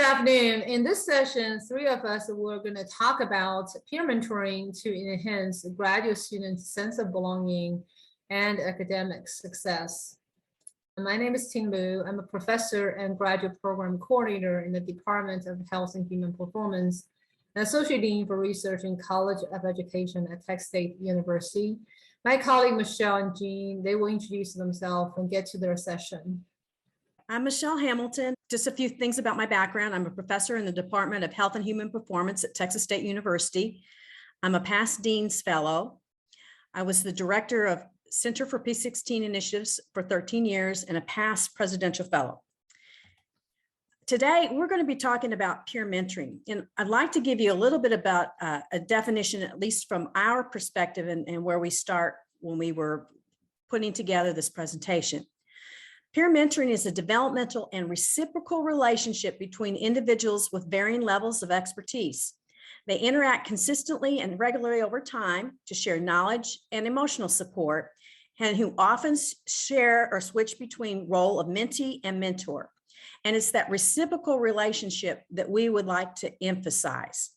afternoon. In this session, three of us were going to talk about peer mentoring to enhance graduate students' sense of belonging and academic success. My name is Ting Lu. I'm a professor and graduate program coordinator in the Department of Health and Human Performance, and associate dean for research in College of Education at Texas State University. My colleague Michelle and Jean, they will introduce themselves and get to their session. I'm Michelle Hamilton. Just a few things about my background. I'm a professor in the Department of Health and Human Performance at Texas State University. I'm a past Dean's Fellow. I was the director of Center for P16 Initiatives for 13 years and a past Presidential Fellow. Today, we're going to be talking about peer mentoring. And I'd like to give you a little bit about a definition, at least from our perspective and where we start when we were putting together this presentation. Peer mentoring is a developmental and reciprocal relationship between individuals with varying levels of expertise. They interact consistently and regularly over time to share knowledge and emotional support, and who often share or switch between role of mentee and mentor. And it's that reciprocal relationship that we would like to emphasize.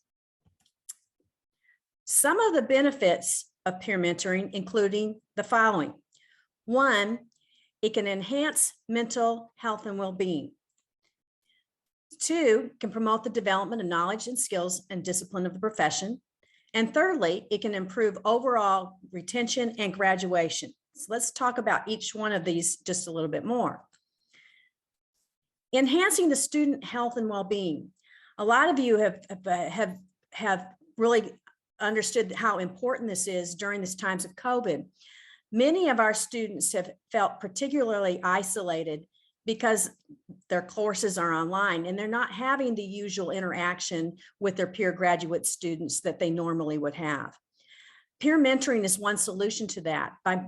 Some of the benefits of peer mentoring, including the following. One, it can enhance mental health and well-being. Two, it can promote the development of knowledge and skills and discipline of the profession. And thirdly, it can improve overall retention and graduation. So let's talk about each one of these just a little bit more. Enhancing the student health and well-being. A lot of you have really understood how important this is during these times of COVID. Many of our students have felt particularly isolated because their courses are online and they're not having the usual interaction with their peer graduate students that they normally would have. Peer mentoring is one solution to that. By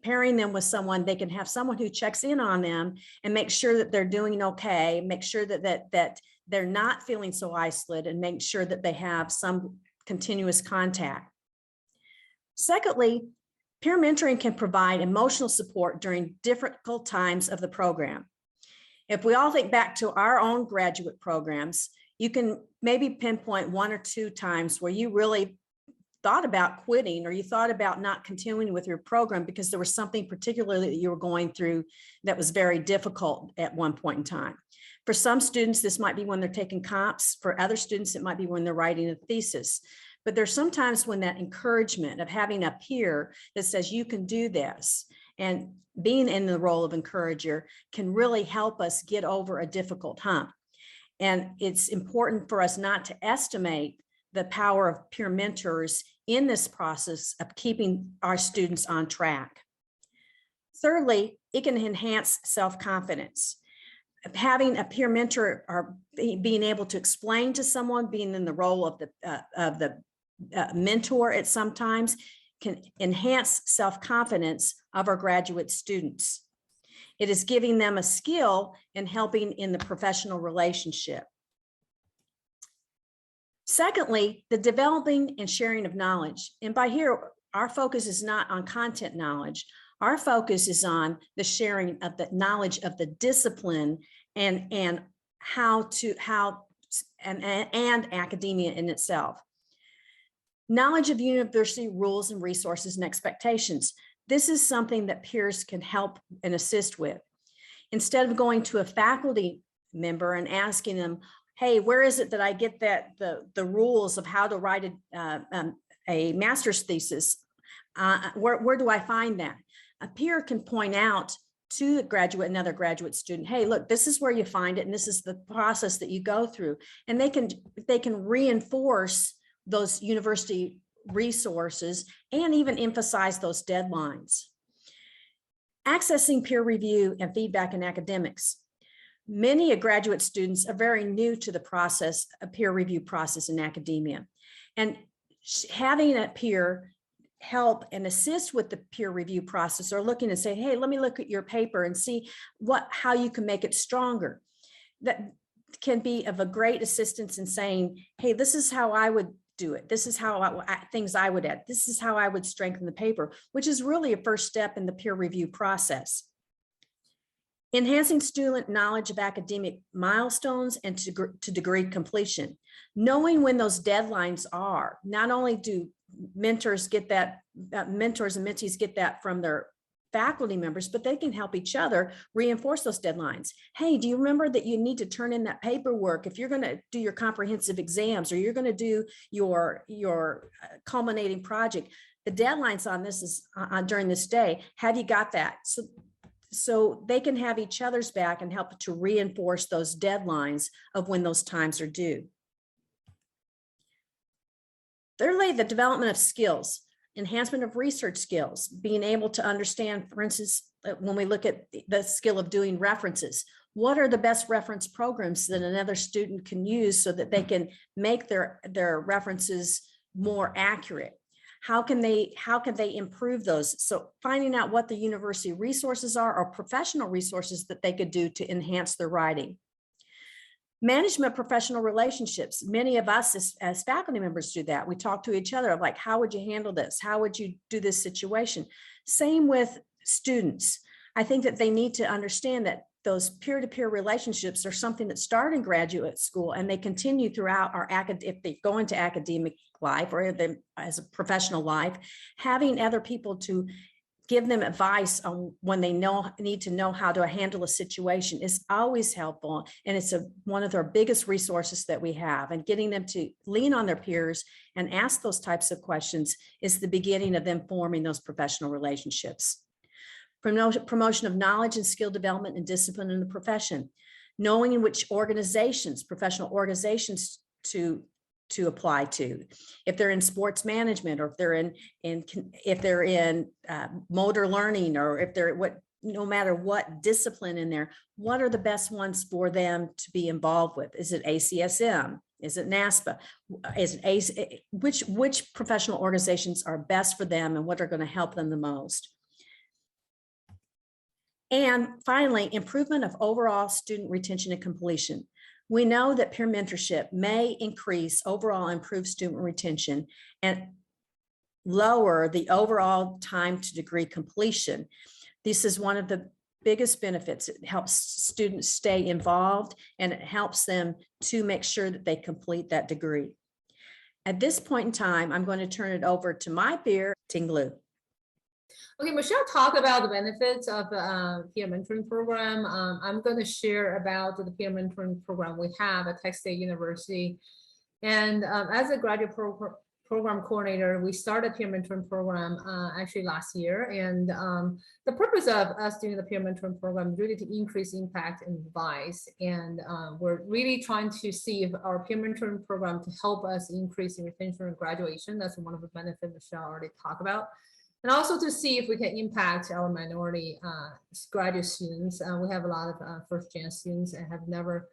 pairing them with someone, they can have someone who checks in on them and make sure that they're doing okay, make sure that they're not feeling so isolated, and make sure that they have some continuous contact. Secondly, peer mentoring can provide emotional support during difficult times of the program. If we all think back to our own graduate programs, you can maybe pinpoint one or two times where you really thought about quitting, or you thought about not continuing with your program because there was something particularly that you were going through that was very difficult at one point in time. For some students, this might be when they're taking comps. For other students, it might be when they're writing a thesis. But there's sometimes when that encouragement of having a peer that says you can do this, and being in the role of encourager can really help us get over a difficult hump. And it's important for us not to estimate the power of peer mentors in this process of keeping our students on track. Thirdly, it can enhance self-confidence. Having a peer mentor or being able to explain to someone, being in the role of the mentor at sometimes, can enhance self-confidence of our graduate students. It is giving them a skill and helping in the professional relationship. Secondly, the developing and sharing of knowledge. And by here, our focus is not on content knowledge. Our focus is on the sharing of the knowledge of the discipline and academia in itself. Knowledge of university rules and resources and expectations. This is something that peers can help and assist with. Instead of going to a faculty member and asking them, hey, where is it that I get the rules of how to write a master's thesis? Where do I find that? A peer can point out to another graduate student, hey, look, this is where you find it, and this is the process that you go through. And they can reinforce those university resources and even emphasize those deadlines. Accessing peer review and feedback in academics. Many graduate students are very new to the process, a peer review process in academia. And having a peer help and assist with the peer review process, or looking and say, hey, let me look at your paper and see how you can make it stronger. That can be of a great assistance in saying, hey, this is how I would do it. This is how things I would add. This is how I would strengthen the paper, which is really a first step in the peer review process. Enhancing student knowledge of academic milestones and to degree completion. Knowing when those deadlines are, not only do mentors get that, mentors and mentees get that from their faculty members, but they can help each other reinforce those deadlines. Hey, do you remember that you need to turn in that paperwork if you're going to do your comprehensive exams or you're going to do your culminating project? The deadlines on this is during this day. Have you got that? So they can have each other's back and help to reinforce those deadlines of when those times are due. Thirdly, the development of skills, enhancement of research skills, being able to understand, for instance, when we look at the skill of doing references, what are the best reference programs that another student can use so that they can make their references more accurate? How can they improve those? So finding out what the university resources are or professional resources that they could do to enhance their writing. Management professional relationships. Many of us as faculty members do that. We talk to each other like, how would you handle this? How would you do this situation? Same with students. I think that they need to understand that those peer-to-peer relationships are something that start in graduate school and they continue throughout our if they go into academic life or as a professional life, having other people to give them advice on when they need to know how to handle a situation is always helpful. And it's one of their biggest resources that we have, and getting them to lean on their peers and ask those types of questions is the beginning of them forming those professional relationships. Promotion of knowledge and skill development and discipline in the profession, knowing in which organizations, professional organizations to apply to, if they're in sports management or if they're in motor learning, or if they're no matter what discipline in there, what are the best ones for them to be involved with? Is it ACSM? Is it NASPA? Is it which professional organizations are best for them and what are going to help them the most? And finally, improvement of overall student retention and completion. We know that peer mentorship may increase overall improved student retention and lower the overall time to degree completion. This is one of the biggest benefits. It helps students stay involved and it helps them to make sure that they complete that degree. At this point in time, I'm going to turn it over to my peer, Tinglu. Okay, Michelle talked about the benefits of the peer mentoring program. I'm going to share about the peer mentoring program we have at Texas State University. And as a graduate program coordinator, we started a peer mentoring program actually last year. And the purpose of us doing the peer mentoring program is really to increase impact and advice. And we're really trying to see if our peer mentoring program to help us increase in retention and graduation. That's one of the benefits Michelle already talked about. And also to see if we can impact our minority graduate students. We have a lot of first-gen students and have never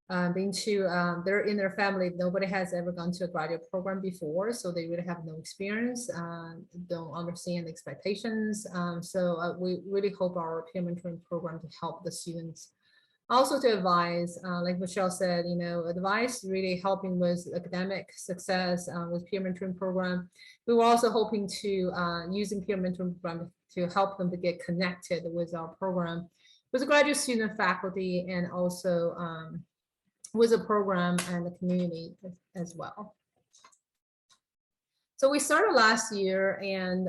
been to, they're in their family, nobody has ever gone to a graduate program before, so they really have no experience, don't understand the expectations. So we really hope our peer mentoring program to help the students. Also to advise, like Michelle said, advice really helping with academic success with peer mentoring program. We were also hoping to using peer mentoring program to help them to get connected with our program, with the graduate student faculty, and also with the program and the community as well. So we started last year, and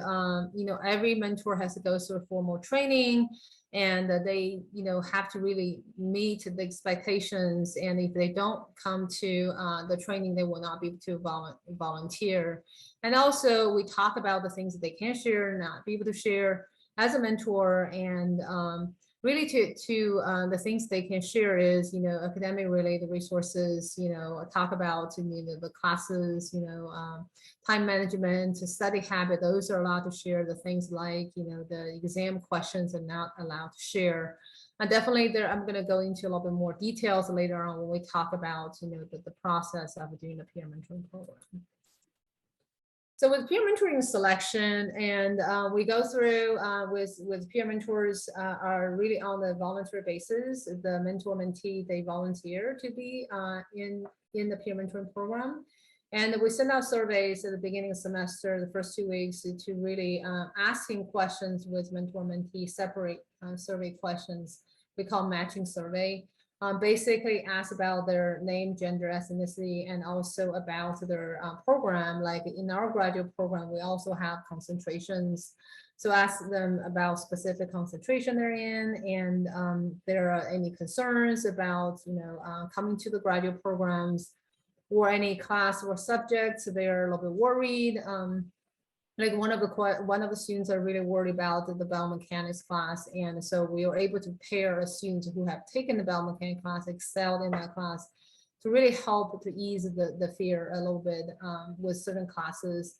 every mentor has to go through a formal training, and they have to really meet the expectations. And if they don't come to the training, they will not be able to volunteer. And also we talk about the things that they can share, not be able to share as a mentor, and really to the things they can share is academic related resources, talk about the classes, time management, study habit. Those are allowed to share. The things like the exam questions are not allowed to share. And definitely there, I'm going to go into a little bit more details later on when we talk about the process of doing the peer mentoring program. So with peer mentoring selection, and we go through with peer mentors are really on the voluntary basis. The mentor-mentee, they volunteer to be in the peer mentoring program. And we send out surveys at the beginning of the semester, the first 2 weeks, to really asking questions with mentor-mentee, separate survey questions we call matching survey. Basically ask about their name, gender, ethnicity, and also about their program. Like in our graduate program, we also have concentrations. So ask them about specific concentration they're in, and there are any concerns about, coming to the graduate programs, or any class or subjects they're a little bit worried. Like one of the students are really worried about the biomechanics class, and so we were able to pair a student who have taken the biomechanics class, excelled in that class, to really help to ease the fear a little bit with certain classes,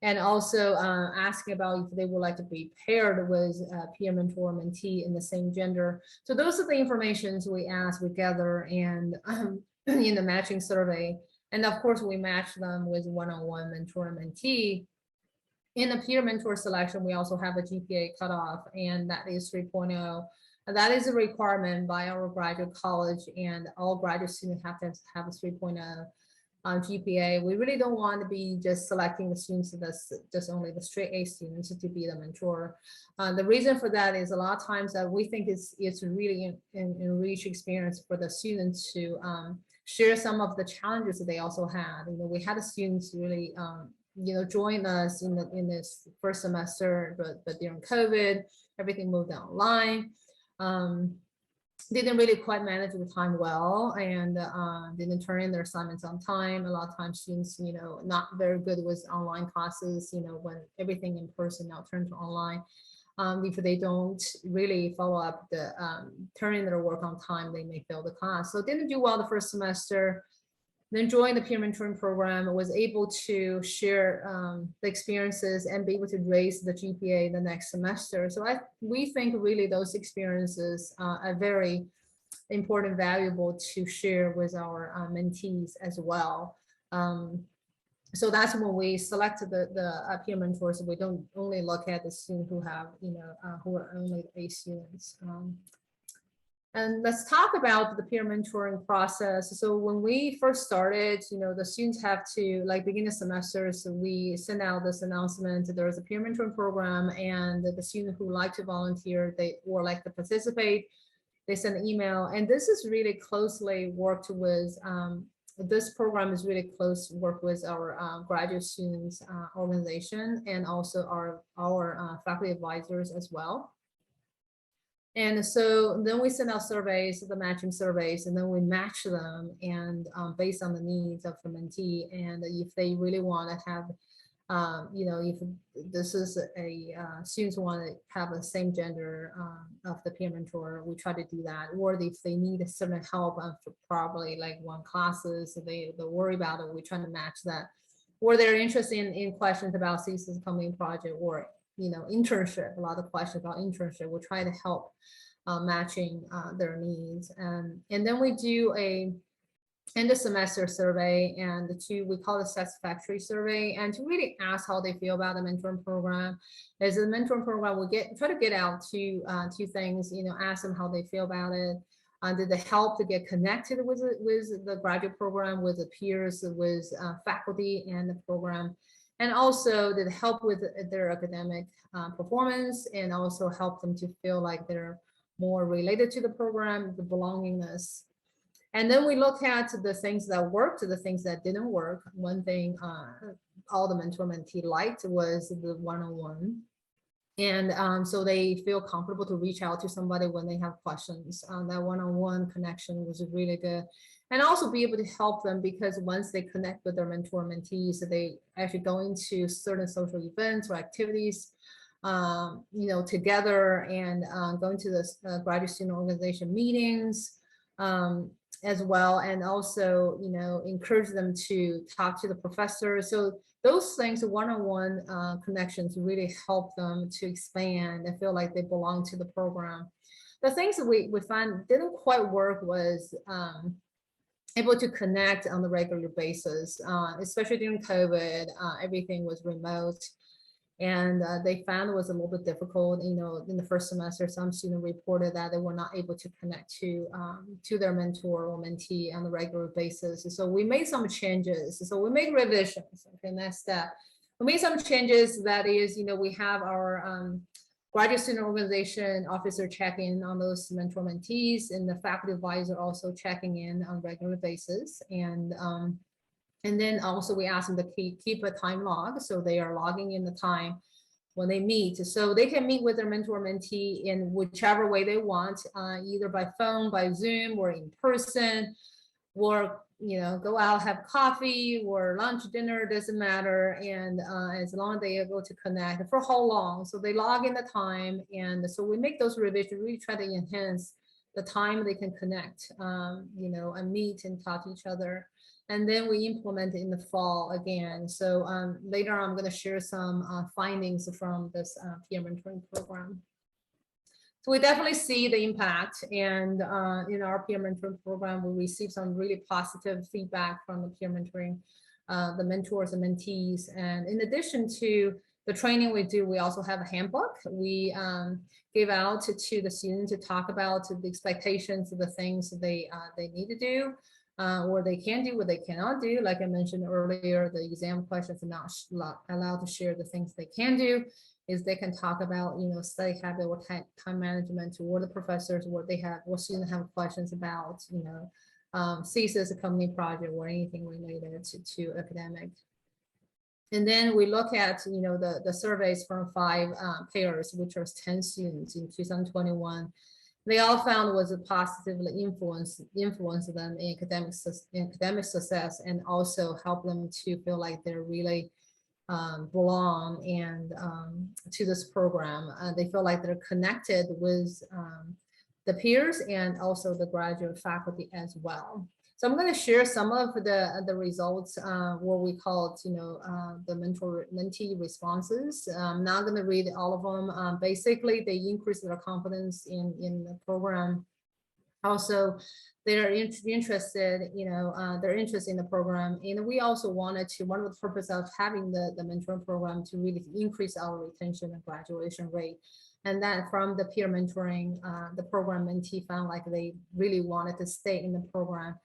and also asking about if they would like to be paired with a peer mentor or mentee in the same gender. So those are the informations we ask, we gather, and in the matching survey, and of course we match them with one-on-one mentor and mentee. In the peer mentor selection, we also have a GPA cutoff, and that is 3.0. And that is a requirement by our graduate college, and all graduate students have to have a 3.0 GPA. We really don't want to be just selecting the students that's just only the straight A students to be the mentor. The reason for that is a lot of times that we think it's really an rich experience for the students to share some of the challenges that they also had. We had the students really join us in this first semester, but during COVID, everything moved online. Didn't really quite manage the time well, and didn't turn in their assignments on time. A lot of times students, not very good with online classes, when everything in person now turned to online. If they don't really follow up the turning their work on time, they may fail the class. So didn't do well the first semester. Then joined the peer mentoring program, was able to share the experiences and be able to raise the GPA the next semester. So we think really those experiences are very important, valuable to share with our mentees as well. So that's when we selected the peer mentors. We don't only look at the students who have, who are only A students. And let's talk about the peer mentoring process. So when we first started, the students have to, like, begin the semester, so we send out this announcement. There's a peer mentoring program, and the student who like to volunteer, or like to participate, they send an email. And this is really closely worked with, this program is really close work with our graduate students organization, and also our faculty advisors as well. And so then we send out surveys, the matching surveys, and then we match them, and based on the needs of the mentee, and if they really want to have, if this is a students want to have the same gender of the peer mentor, we try to do that. Or if they need a certain help for probably like one classes, they worry about it, we try to match that. Or they're interested in questions about thesis coming project, or internship, a lot of questions about internship. We'll try to help matching their needs. And then we do a end of semester survey, and we call it satisfactory survey, and to really ask how they feel about the mentoring program. As a mentoring program, we try to get out two things, ask them how they feel about it. Did they help to get connected with the graduate program, with the peers, with faculty and the program? And also did it help with their academic performance, and also help them to feel like they're more related to the program, the belongingness. And then we look at the things that worked, the things that didn't work. One thing all the mentor mentee liked was the one-on-one. And so they feel comfortable to reach out to somebody when they have questions. That one-on-one connection was really good. And also be able to help them, because once they connect with their mentor mentees, they actually go into certain social events or activities, together, and going to the graduate student organization meetings as well. And also, encourage them to talk to the professors. So those things, one-on-one connections, really help them to expand and feel like they belong to the program. The things that we find didn't quite work was able to connect on a regular basis, especially during COVID. Everything was remote, and they found it was a little bit difficult. In the first semester, some students reported that they were not able to connect to their mentor or mentee on a regular basis. So we made some changes. So we made revisions. Okay, next step. We made some changes. That is, we have our graduate student organization officer checking in on those mentor mentees, and the faculty advisor also checking in on a regular basis. And then also we ask them to keep a time log, so they are logging in the time when they meet, so they can meet with their mentor mentee in whichever way they want, either by phone, by Zoom, or in person, or go out, have coffee or lunch, dinner, doesn't matter. And as long as they are able to connect for how long, so they log in the time. And so we make those revisions, really try to enhance the time they can connect, and meet and talk to each other. And then we implement it in the fall again. So later I'm going to share some findings from this peer mentoring program. So we definitely see the impact, and in our peer mentoring program, we receive some really positive feedback from the peer mentoring, the mentors and mentees. And in addition to the training we do, we also have a handbook we give out to the students to talk about the expectations of the things that they need to do, or they can do, what they cannot do. Like I mentioned earlier, the exam questions are not allowed to share the things they can do. Is they can talk about, study habit or time management, or the professors, what students have questions about, thesis, a company project, or anything related to academic. And then we look at, the surveys from 5 pairs, which was 10 students in 2021. They all found was a positively influence them in academic success, and also help them to feel like they're really belong and to this program. They feel like they're connected with the peers and also the graduate faculty as well. So I'm going to share some of the results, what we call it, the mentee responses. I'm not going to read all of them. Basically, they increase their confidence in the program. Also, they're interested, they're interested in the program. And we also wanted to, one of the purpose of having the mentoring program, to really increase our retention and graduation rate. And that from the peer mentoring, the program mentee found like they really wanted to stay in the program.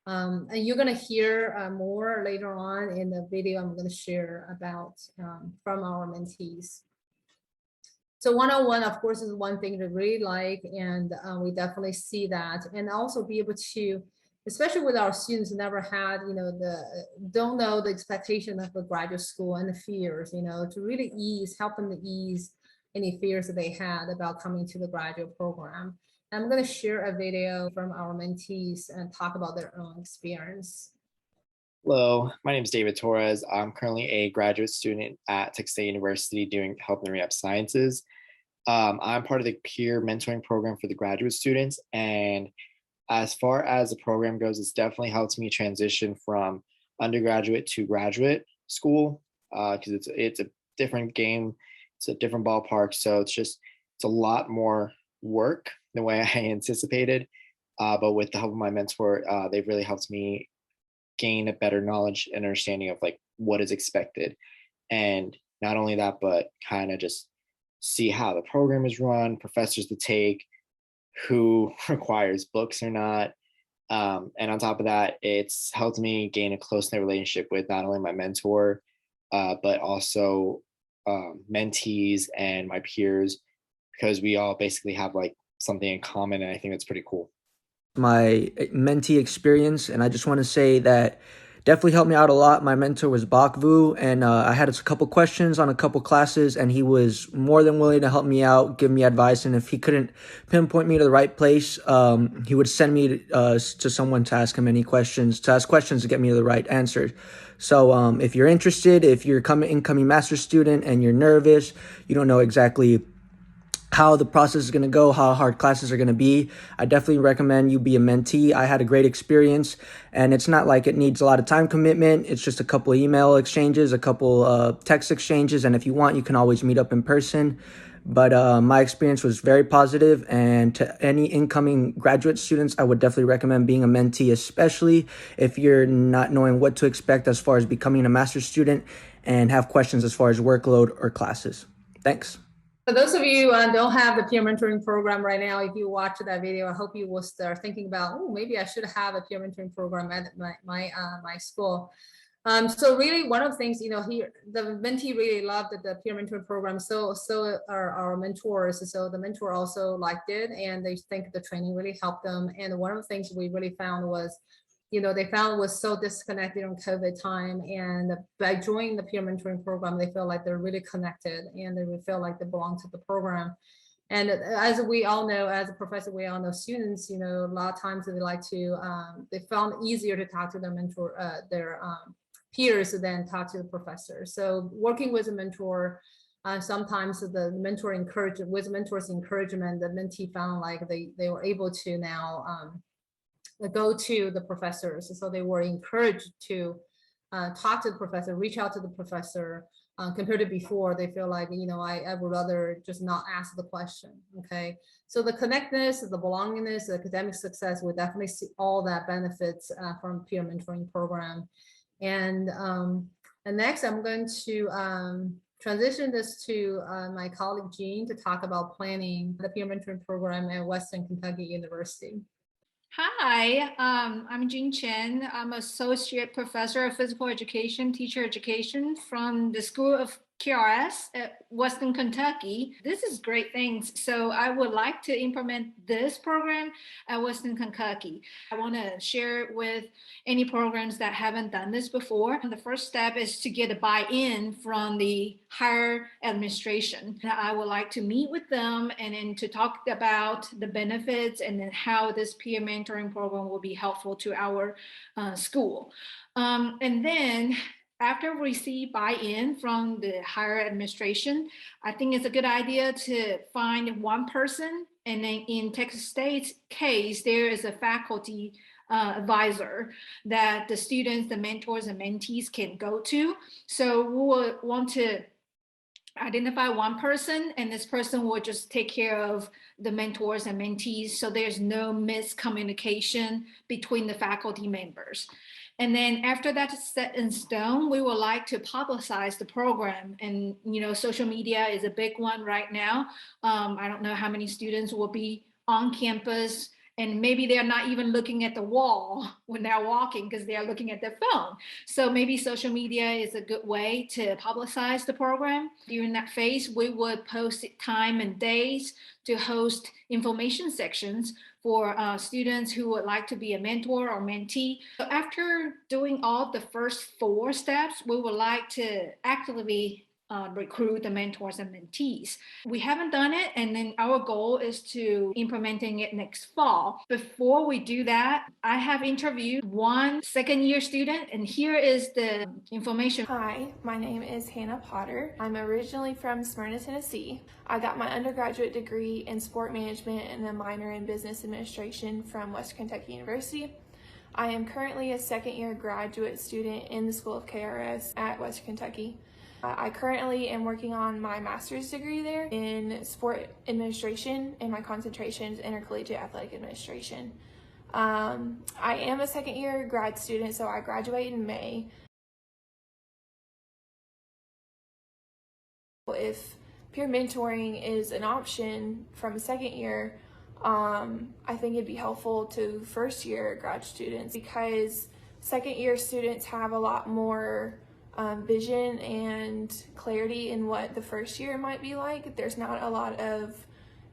And you're going to hear more later on in the video I'm going to share about from our mentees. So one-on-one, of course, is one thing to really like, and we definitely see that. And also be able to, especially with our students who never had, don't know the expectation of a graduate school and the fears, to really help them to ease any fears that they had about coming to the graduate program. And I'm going to share a video from our mentees and talk about their own experience. Hello, my name is David Torres. I'm currently a graduate student at Texas State University doing health and rehab sciences. I'm part of the peer mentoring program for the graduate students. And as far as the program goes, it's definitely helped me transition from undergraduate to graduate school, because it's a different game. It's a different ballpark. So it's a lot more work the way I anticipated. But with the help of my mentor, they've really helped me gain a better knowledge and understanding of like what is expected. And not only that, but kind of just see how the program is run, professors to take, who requires books or not. And on top of that, it's helped me gain a close-knit relationship with not only my mentor, but also mentees and my peers, because we all basically have like something in common. And I think that's pretty cool. My mentee experience, and I just want to say that definitely helped me out a lot. My mentor was Bakvu, and I had a couple questions on a couple classes, and he was more than willing to help me out, give me advice, and if he couldn't pinpoint me to the right place, he would send me to someone to ask him any questions, to ask questions to get me to the right answers. So if you're interested, if you're incoming master's student and you're nervous, you don't know exactly how the process is going to go, how hard classes are going to be, I definitely recommend you be a mentee. I had a great experience, and it's not like it needs a lot of time commitment. It's just a couple of email exchanges, a couple text exchanges, and if you want, you can always meet up in person. But my experience was very positive, and to any incoming graduate students, I would definitely recommend being a mentee, especially if you're not knowing what to expect as far as becoming a master's student and have questions as far as workload or classes. Thanks. For those of you who don't have the peer mentoring program right now, if you watch that video, I hope you will start thinking about, oh, maybe I should have a peer mentoring program at my school. So really one of the things, the mentee really loved the peer mentoring program. So are our mentors. So the mentor also liked it, and they think the training really helped them. And one of the things we really found was, they found was so disconnected on COVID time. And by joining the peer mentoring program, they feel like they're really connected and they would feel like they belong to the program. And as we all know, as a professor, we all know students, a lot of times they like to, they found easier to talk to their mentor, their peers than talk to the professor. So working with a mentor, sometimes the mentor with mentor's encouragement, the mentee found like they were able to now go to the professors. So they were encouraged to talk to the professor, reach out to the professor. Compared to before, they feel like, I would rather just not ask the question. Okay. So the connectedness, the belongingness, the academic success, we definitely see all that benefits from peer mentoring program. And next I'm going to transition this to my colleague Jean to talk about planning the peer mentoring program at Western Kentucky University. Hi, I'm Chen. I'm Associate Professor of Physical Education, Teacher Education from the School of KRS at Western Kentucky. This is great things. So I would like to implement this program at Western Kentucky. I want to share with any programs that haven't done this before. And the first step is to get a buy-in from the higher administration. I would like to meet with them and then to talk about the benefits and then how this peer mentoring program will be helpful to our school. And then after we see buy-in from the higher administration, I think it's a good idea to find one person. And then in Texas State's case, there is a faculty advisor that the students, the mentors, and mentees can go to. So we will want to identify one person, and this person will just take care of the mentors and mentees, so there's no miscommunication between the faculty members. And then after that's set in stone, we would like to publicize the program. And, social media is a big one right now. I don't know how many students will be on campus, and maybe they're not even looking at the wall when they're walking because they're looking at their phone. So maybe social media is a good way to publicize the program. During that phase, we would post time and days to host information sections for students who would like to be a mentor or mentee. So after doing all the first 4 steps, we would like to actively recruit the mentors and mentees. We haven't done it, and then our goal is to implementing it next fall. Before we do that, I have interviewed one second-year student, and here is the information. Hi, my name is Hannah Potter. I'm originally from Smyrna, Tennessee. I got my undergraduate degree in sport management and a minor in business administration from Western Kentucky University. I am currently a second-year graduate student in the School of KRS at Western Kentucky. I currently am working on my master's degree there in sport administration, and my concentration is intercollegiate athletic administration. I am a second-year grad student, so I graduate in May. If peer mentoring is an option from a second year, I think it'd be helpful to first-year grad students, because second-year students have a lot more vision and clarity in what the first year might be like. There's not a lot of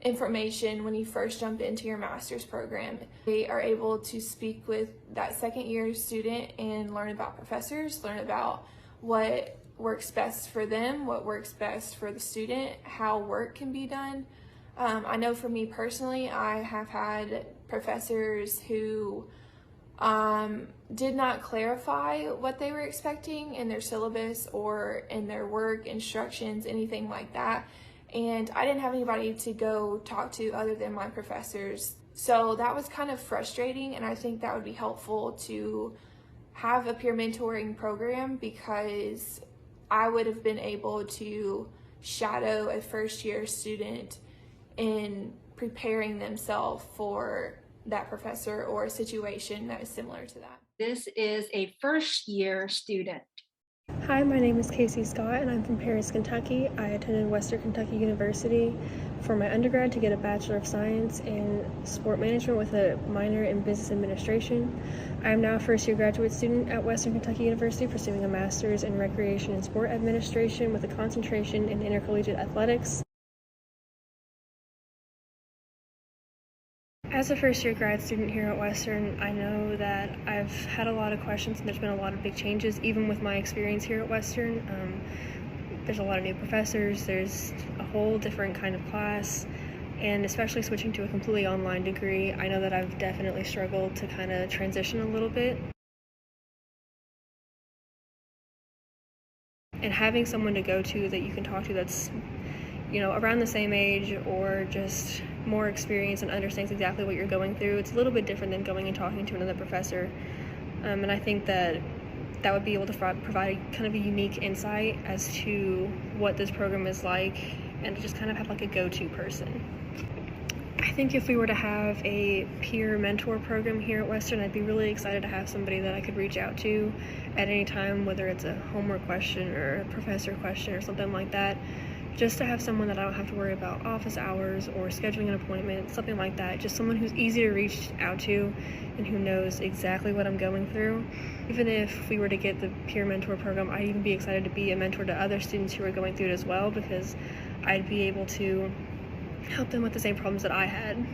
information when you first jump into your master's program. They are able to speak with that second year student and learn about professors, learn about what works best for them, what works best for the student, how work can be done. I know for me personally, I have had professors who did not clarify what they were expecting in their syllabus or in their work instructions, anything like that. And I didn't have anybody to go talk to other than my professors. So that was kind of frustrating, and I think that would be helpful to have a peer mentoring program, because I would have been able to shadow a first-year student in preparing themselves for that professor or a situation that is similar to that. This is a first-year student. Hi, my name is Casey Scott, and I'm from Paris, Kentucky. I attended Western Kentucky University for my undergrad to get a Bachelor of Science in Sport Management with a minor in Business Administration. I am now a first-year graduate student at Western Kentucky University pursuing a Master's in Recreation and Sport Administration with a concentration in intercollegiate athletics. As a first-year grad student here at Western, I know that I've had a lot of questions and there's been a lot of big changes, even with my experience here at Western. There's a lot of new professors, there's a whole different kind of class, and especially switching to a completely online degree, I know that I've definitely struggled to kind of transition a little bit. And having someone to go to that you can talk to that's around the same age or just more experience and understands exactly what you're going through. It's a little bit different than going and talking to another professor. And I think that would be able to provide kind of a unique insight as to what this program is like and to just kind of have like a go-to person. I think if we were to have a peer mentor program here at Western, I'd be really excited to have somebody that I could reach out to at any time, whether it's a homework question or a professor question or something like that. Just to have someone that I don't have to worry about office hours or scheduling an appointment, something like that. Just someone who's easy to reach out to and who knows exactly what I'm going through. Even if we were to get the peer mentor program, I'd even be excited to be a mentor to other students who are going through it as well, because I'd be able to help them with the same problems that I had.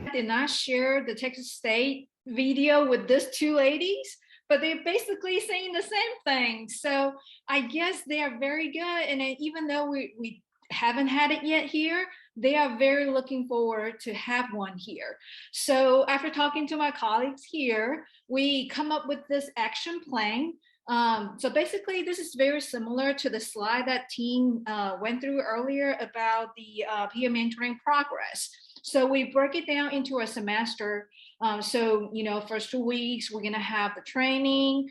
I did not share the Texas State video with these two ladies, but they're basically saying the same thing. So I guess they are very good. And even though we haven't had it yet here, they are very looking forward to have one here. So after talking to my colleagues here, we come up with this action plan. So basically, this is very similar to the slide that team went through earlier about the peer mentoring progress. So we break it down into a semester. So, first 2 weeks, we're going to have the training.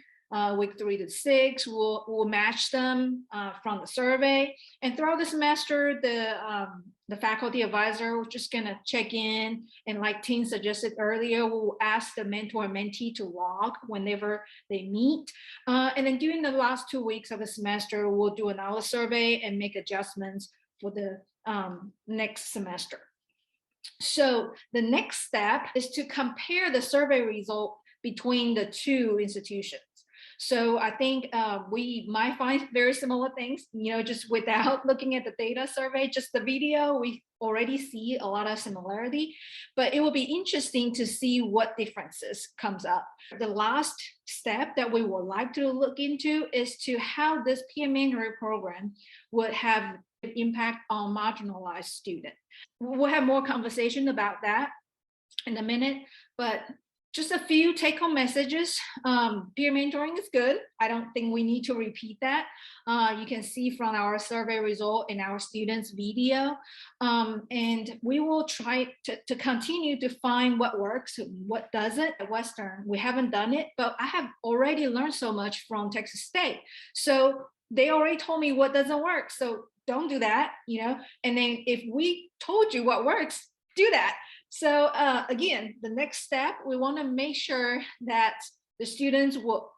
Week 3 to 6, we'll match them from the survey. And throughout the semester, the faculty advisor, we're just going to check in. And like Tim suggested earlier, we'll ask the mentor and mentee to log whenever they meet. And then during the last 2 weeks of the semester, we'll do another survey and make adjustments for the next semester. So the next step is to compare the survey result between the two institutions. So I think we might find very similar things, just without looking at the data survey, just the video, we already see a lot of similarity, but it will be interesting to see what differences comes up. The last step that we would like to look into is to how this peer mentoring program would have impact on marginalized students. We'll have more conversation about that in a minute, but just a few take-home messages. Peer mentoring is good. I don't think we need to repeat that. You can see from our survey result in our students' video. And we will try to continue to find what works, what doesn't. At Western, we haven't done it, but I have already learned so much from Texas State. So they already told me what doesn't work. So don't do that, and then if we told you what works, do that. So again, the next step, we want to make sure that the students will,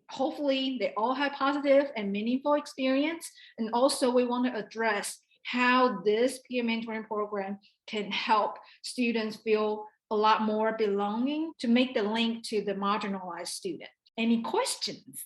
hopefully they all have positive and meaningful experience. And also we want to address how this peer mentoring program can help students feel a lot more belonging to make the link to the marginalized student. Any questions?